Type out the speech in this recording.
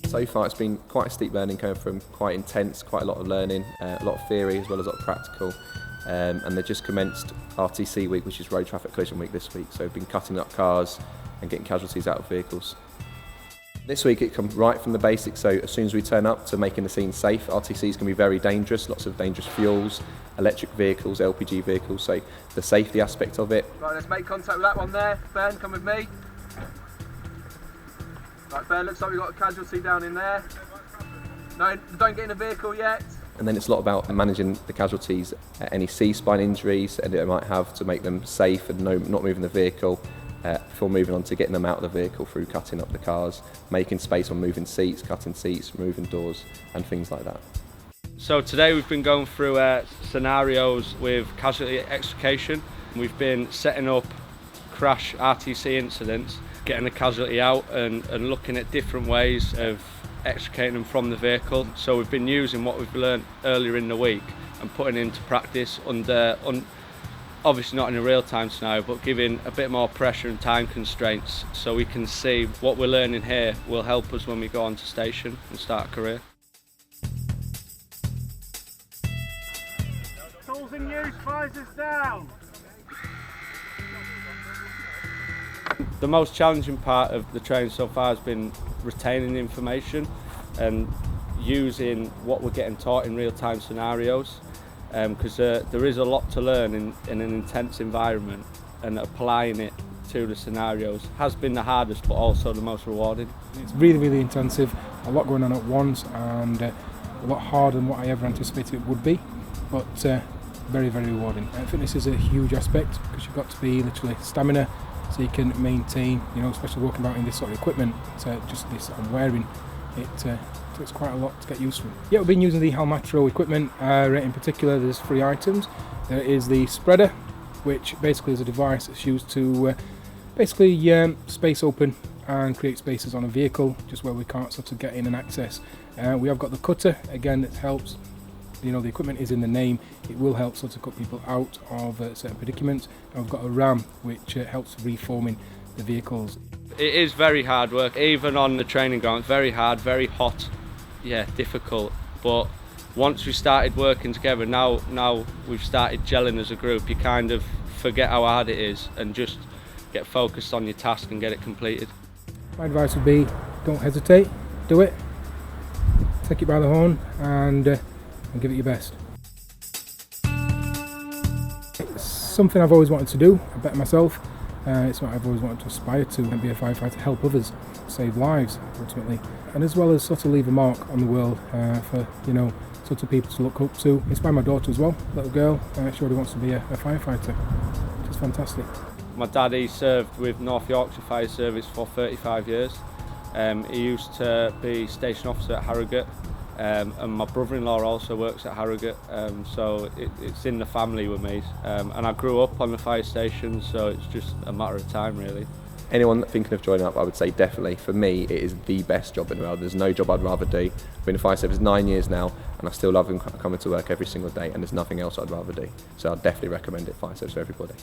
So far it's been quite a steep learning, going from quite intense, quite a lot of learning, a lot of theory as well as a lot of practical. And they just commenced RTC week, which is Road Traffic Collision Week this week. So we've been cutting up cars and getting casualties out of vehicles. This week it comes right from the basics, so as soon as we turn up to making the scene safe. RTCs can be very dangerous, lots of dangerous fuels, electric vehicles, LPG vehicles, so the safety aspect of it. Right, let's make contact with that one there. Ben, come with me. Right, Ben, looks like we've got a casualty down in there. No, don't get in the vehicle yet. And then it's a lot about managing the casualties, any C-spine injuries and it might have, to make them safe and not moving the vehicle. Before moving on to getting them out of the vehicle through cutting up the cars, making space on moving seats, cutting seats, removing doors and things like that. So today we've been going through scenarios with casualty extrication. We've been setting up crash RTC incidents, getting the casualty out and looking at different ways of extricating them from the vehicle. So we've been using what we've learned earlier in the week and putting it into practice under obviously not in a real-time scenario, but giving a bit more pressure and time constraints so we can see what we're learning here will help us when we go on to station and start a career. Tools in use, visors down. The most challenging part of the training so far has been retaining information and using what we're getting taught in real-time scenarios. Because there is a lot to learn in an intense environment, and applying it to the scenarios has been the hardest but also the most rewarding. It's really, really intensive, a lot going on at once and a lot harder than what I ever anticipated it would be, but very, very rewarding. Fitness is a huge aspect because you've got to be literally stamina so you can maintain, especially walking about in this sort of equipment, just this I'm wearing, it takes quite a lot to get used to. Yeah, we've been using the Halmatro equipment. In particular, there's 3 items. There is the spreader, which basically is a device that's used to space open and create spaces on a vehicle, just where we can't sort of get in and access. We have got the cutter, again, that helps. The equipment is in the name. It will help sort of cut people out of certain predicaments. And we've got a ram, which helps reforming the vehicles. It is very hard work, even on the training ground. It's very hard, very hot, difficult. But once we started working together, now we've started gelling as a group, you kind of forget how hard it is and just get focused on your task and get it completed. My advice would be, don't hesitate, do it, take it by the horn and give it your best. It's something I've always wanted to do, I bet myself. It's what I've always wanted to aspire to, and be a firefighter, help others, save lives ultimately, and as well as sort of leave a mark on the world for sort of people to look up to. Inspire my daughter as well, little girl, she already wants to be a firefighter, which is fantastic. My dad, he served with North Yorkshire Fire Service for 35 years. He used to be station officer at Harrogate, and my brother-in-law also works at Harrogate, so it's in the family with me. And I grew up on the fire station, so it's just a matter of time really. Anyone thinking of joining up, I would say definitely. For me, it is the best job in the world. There's no job I'd rather do. I've been in fire service 9 years now, and I still love coming to work every single day, and there's nothing else I'd rather do. So I'd definitely recommend it, fire service for everybody.